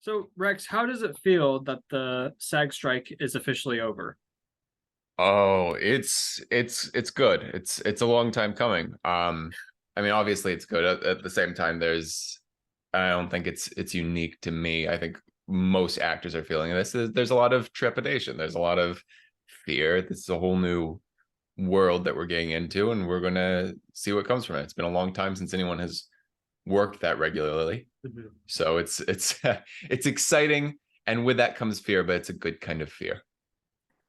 So, Rex, how does it feel that the SAG strike is officially over? Oh, it's good. It's a long time coming. I mean, obviously it's good. At the same time, I don't think it's unique to me. I think most actors are feeling this. There's a lot of trepidation. There's a lot of fear. This is a whole new world that we're getting into, and we're gonna see what comes from it. It's been a long time since anyone has worked that regularly. Mhm. So it's it's exciting, and with that comes fear, but it's a good kind of fear.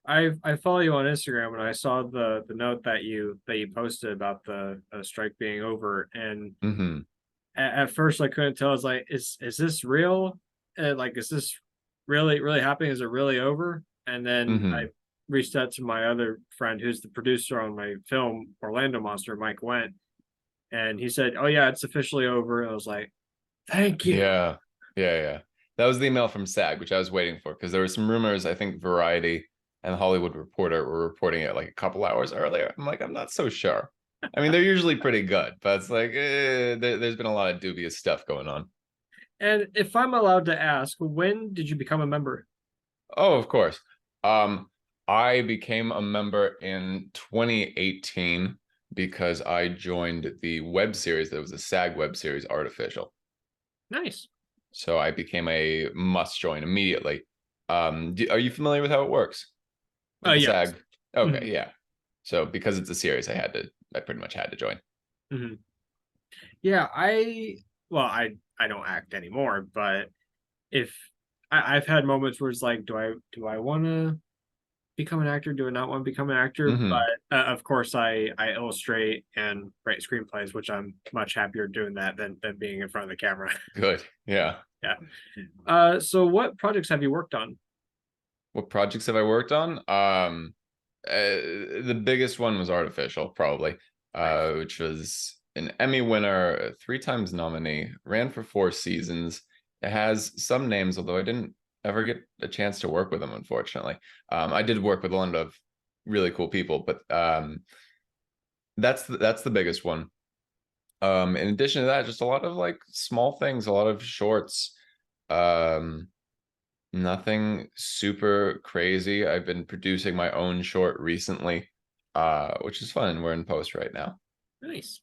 I follow you on Instagram, and I saw the note that you posted about the strike being over. And Hmm. at first, I couldn't tell. I was like, "Is this real? Like, is this really happening? Is it really over?" And then I Hmm. reached out to my other friend, who's the producer on my film Orlando Monster, Mike Went, and he said, "Oh yeah, it's officially over." I was like, "Thank you." Yeah, yeah. That was the email from SAG, which I was waiting for because there were some rumors. I think Variety and the Hollywood Reporter were reporting it like a couple hours earlier. I'm like, I'm not so sure. I mean, they're usually pretty good, but it's like there's been a lot of dubious stuff going on. And if I'm allowed to ask, when did you become a member? Oh, of course. Um, I became a member in 2018 because I joined the web series that was a SAG web series, Artificial. Nice. So I became a must join immediately. Are you familiar with how it works with the Yes. SAG? Okay, Mhm, yeah. So because it's a series, I pretty much had to join. mhm. Yeah, well, I don't act anymore, but if I've had moments where it's like, do I want to become an actor? Do I not want to become an actor? Hmm. But of course, I illustrate and write screenplays, which I'm much happier doing that than being in front of the camera. Good. Yeah. Yeah. So what projects have you worked on? What projects have I worked on? The biggest one was Artificial, probably, Nice. which was an Emmy winner, three times nominee, ran for 4 seasons. It has some names, although I didn't ever get a chance to work with them, unfortunately. I did work with a lot of really cool people, but that's the biggest one. In addition to that, just a lot of like small things, a lot of shorts. Um, Nothing super crazy. I've been producing my own short recently, which is fun. We're in post right now. Nice.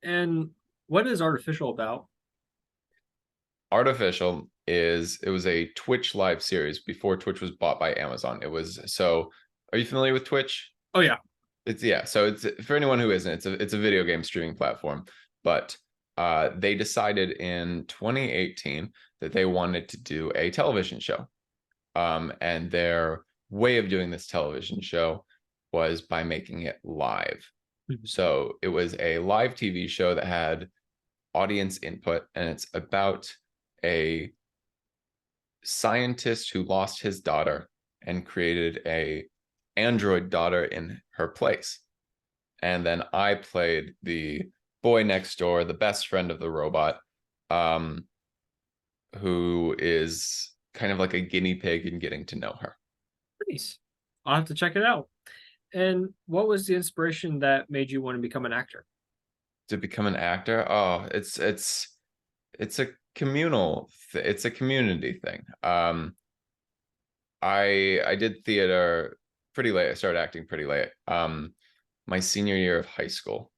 And what is artificial about? Artificial it was a Twitch live series before Twitch was bought by Amazon. It was so are you familiar with Twitch? Oh yeah. It's yeah, so it's for anyone who isn't, it's a video game streaming platform. But they decided in 2018 that they wanted to do a television show. And their way of doing this television show was by making it live. So it was a live TV show that had audience input, and it's about a scientist who lost his daughter and created a android daughter in her place. And then I played the boy next door, the best friend of the robot, um, who is kind of like a guinea pig in getting to know her. Nice. I'll have to check it out. And what was the inspiration that made you want to become an actor? To become an actor, oh, it's a it's a community thing. I did theater pretty late. I started acting pretty late. My senior year of high school.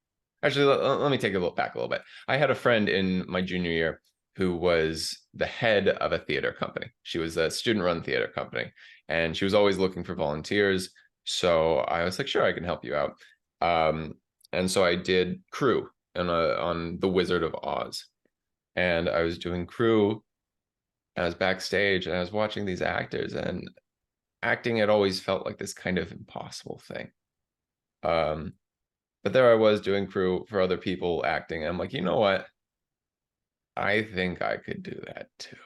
Actually, let me take a look back a little bit. I had a friend in my junior year who was the head of a theater company. She was a student-run theater company, and she was always looking for volunteers. So I was like, sure, I can help you out. Um, and so I did crew on The Wizard of Oz, and I was doing crew. I was backstage, and I was watching these actors, and acting had always felt like this kind of impossible thing. Um, but there I was doing crew for other people acting. And I'm like, you know what? I think I could do that too.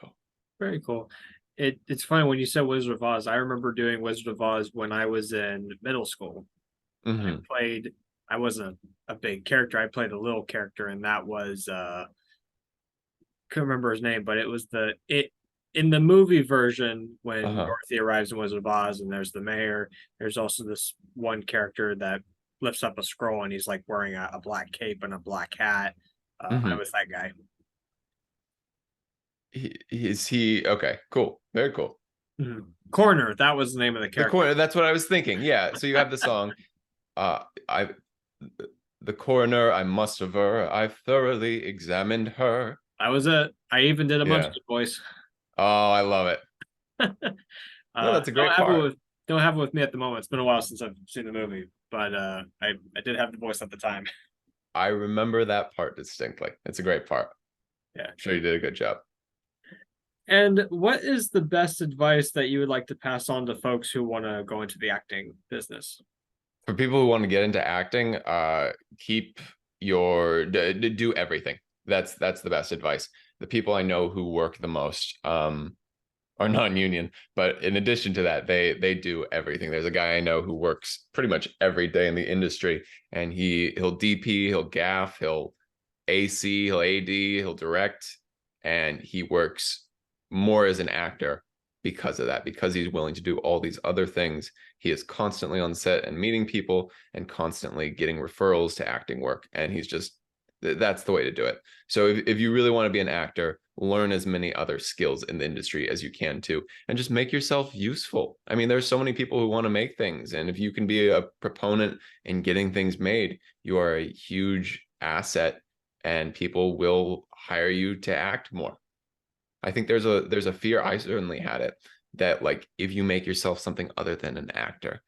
Very cool. It's funny when you said Wizard of Oz. I remember doing Wizard of Oz when I was in middle school. I Hmm. played I wasn't a big character. I played a little character, and that was couldn't remember his name, but it was the it in the movie version when Uh-huh. Dorothy arrives in Wizard of Oz and there's the mayor. There's also this one character that lifts up a scroll and he's like wearing a black cape and a black hat. I Hmm. was that guy. Is he okay? Cool, very cool. Corner, that was the name of the The character. corner. That's what I was thinking. Yeah. So you have the song. I the coroner. I must aver. I've thoroughly examined her. That was it. I even did a Yeah. Munchkin voice. Oh, I love it. No, that's a Don't great have it part. with me at the moment. It's been a while since I've seen the movie, but I did have the voice at the time. I remember that part distinctly. It's a great part. I'm Yeah. sure you did a good job. And what is the best advice that you would like to pass on to folks who want to go into the acting business? For people who want to get into acting, keep your do everything. That's the best advice. The people I know who work the most are non-union, but in addition to that, they do everything. There's a guy I know who works pretty much every day in the industry, and he'll DP, he'll gaff, he'll AC, he'll AD, he'll direct, and he works more as an actor because of that, because he's willing to do all these other things. He is constantly on set and meeting people and constantly getting referrals to acting work. And he's just, that's the way to do it. So if you really want to be an actor, learn as many other skills in the industry as you can too, and just make yourself useful. I mean, there's so many people who want to make things. And if you can be a proponent in getting things made, you are a huge asset and people will hire you to act more. I think there's a fear, I certainly had it, that like if you make yourself something other than an actor,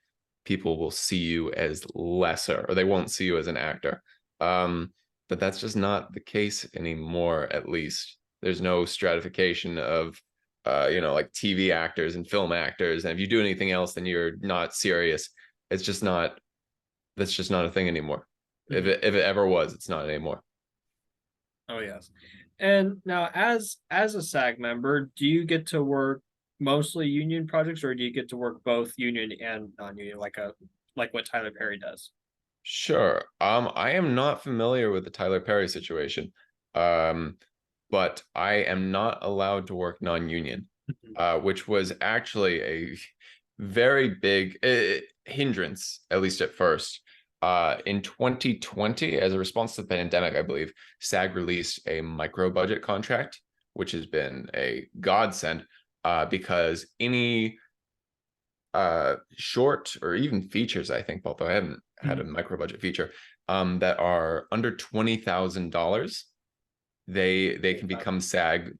people will see you as lesser or they won't see you as an actor. Um, but that's just not the case anymore, at least. There's no stratification of like TV actors and film actors. And if you do anything else, then you're not serious. It's just not that's just not a thing anymore. If it ever was, it's not anymore. Oh yes. And now as a SAG member, do you get to work mostly union projects or do you get to work both union and non-union like what Tyler Perry does? Sure. I am not familiar with the Tyler Perry situation. Um, but I am not allowed to work non-union, which was actually a very big hindrance, at least at first. In 2020, as a response to the pandemic, I believe SAG released a micro budget contract, which has been a godsend because any short or even features, I think, although I haven't had a micro budget feature, that are under $20,000, they can become SAG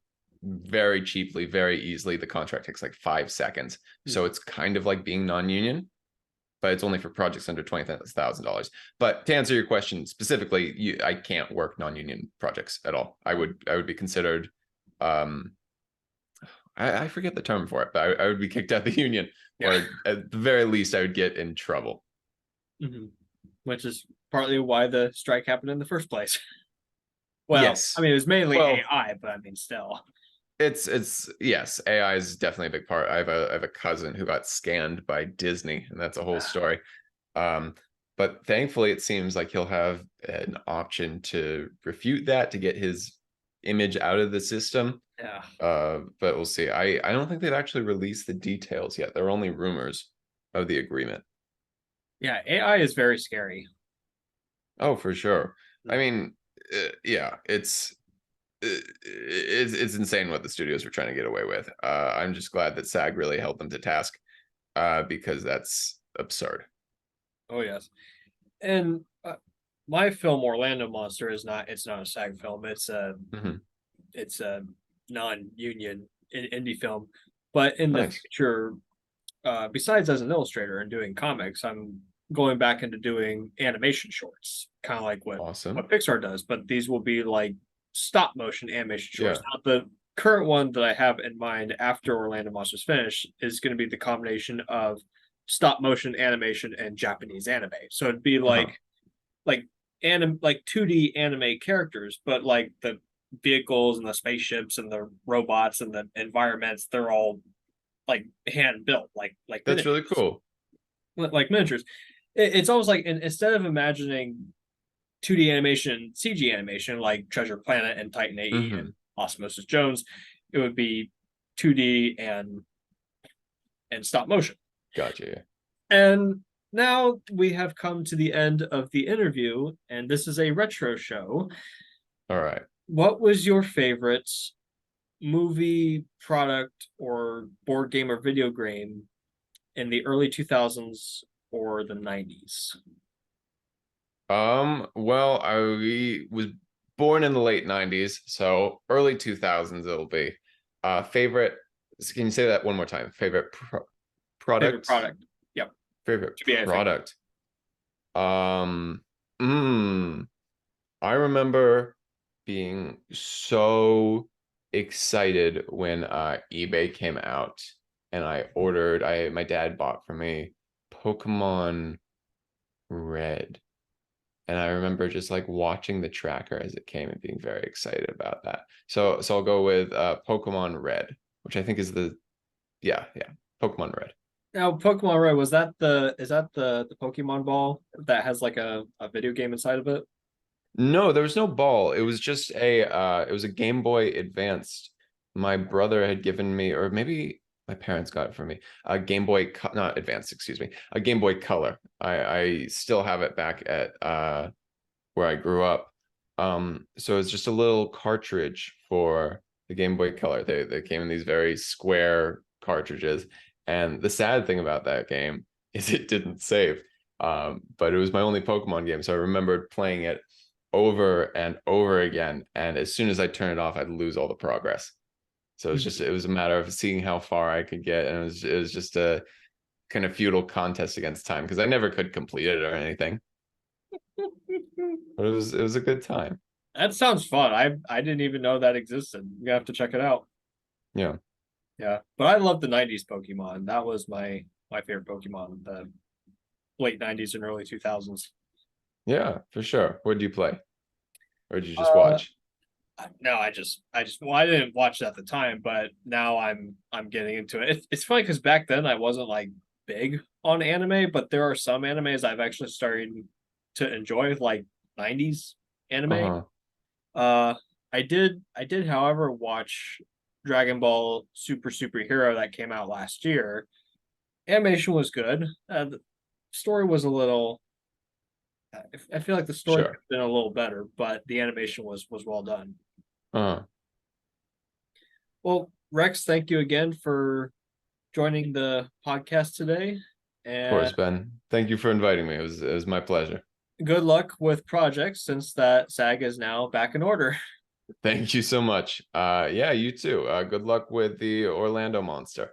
very cheaply, very easily. The contract takes like 5 seconds. So it's kind of like being non-union, but it's only for projects under $20,000. But to answer your question specifically, I can't work non-union projects at all. I would be considered I forget the term for it, but I would be kicked out of the union, Yeah. or at the very least, I would get in trouble. Which is partly why the strike happened in the first place. Well, I Yes. mean, it was mainly Well, AI, but I mean, still. it's yes, AI is definitely a big part. I have a cousin who got scanned by Disney, and that's a whole story. Um, but thankfully, it seems like he'll have an option to refute that to get his image out of the system. Yeah. But we'll see. I don't think they've actually released the details yet. They're only rumors of the agreement. Yeah, AI is very scary. Oh, for sure. I Mm. mean, yeah, it's insane what the studios were trying to get away with. I'm just glad that SAG really held them to task, because that's absurd. Oh yes. And my film Orlando Monster is not it's not a SAG film. Mhm. It's a non-union indie film. But in the Nice. future, besides as an illustrator and doing comics, I'm going back into doing animation shorts, kind of like what Awesome. Pixar does. But these will be like stop motion animation shorts. Yeah. Now, the current one that I have in mind after Orlando Monsters finish is going to be the combination of stop motion animation and Japanese anime. So it'd be Uh-huh. like like 2D anime characters, but like the vehicles and the spaceships and the robots and the environments, they're all like hand built, That's really cool. like miniatures. It's almost like instead of imagining 2D animation, CG animation like Treasure Planet and Titan AE and Hmm. Osmosis Jones, it would be 2D and stop motion. Gotcha. And now we have come to the end of the interview, and this is a retro show. All right. What was your favorite movie, product, or board game or video game in the early 2000s or the 90s? Well, I was born in the late 90s, so early 2000s it'll be. Favorite, can you say that one more time? Favorite Favorite product? product? Yep. Favorite Should be anything. product. Um, mm, I remember being so excited when eBay came out and I ordered, my dad bought for me Pokemon Red. And I remember just like watching the tracker as it came and being very excited about that. So I'll go with Pokemon Red, which I think is yeah, Pokemon Red. Now, Pokemon Red, was that the is that the Pokemon ball that has like a video game inside of it? No, there was no ball. It was just it was a Game Boy Advanced. My brother had given me, or maybe my parents got it for me, a Game Boy, not Advanced, excuse me, a Game Boy Color. I still have it back at where I grew up. So it's just a little cartridge for the Game Boy Color. They came in these very square cartridges. And the sad thing about that game is it didn't save. But it was my only Pokemon game, so I remembered playing it over and over again. And as soon as I turned it off, I'd lose all the progress. So it was a matter of seeing how far I could get, and it was just a kind of futile contest against time because I never could complete it or anything. But it was a good time. That sounds fun. I didn't even know that existed. You have to check it out. Yeah. Yeah, but I love the '90s Pokemon. That was my favorite Pokemon, the late '90s and early 2000s. Yeah, for sure. What did you play? Or did you just Uh, watch? no, well, I didn't watch it at the time, but now I'm getting into it. It's funny because back then I wasn't like big on anime, but there are some animes I've actually started to enjoy, like '90s anime. Uh-huh. Uh, I did, however, watch Dragon Ball Super Superhero that came out last year. Animation was good. The story was a little. I feel like the story could Sure. have been a little better, but the animation was well done. Uh-huh. Of Well, Rex, thank you again for joining the podcast today, and course, Ben. Thank you for inviting me. It was my pleasure. good luck with projects since that saga is now back in order. Thank you so much. Yeah, you too. Good luck with the Orlando Monster.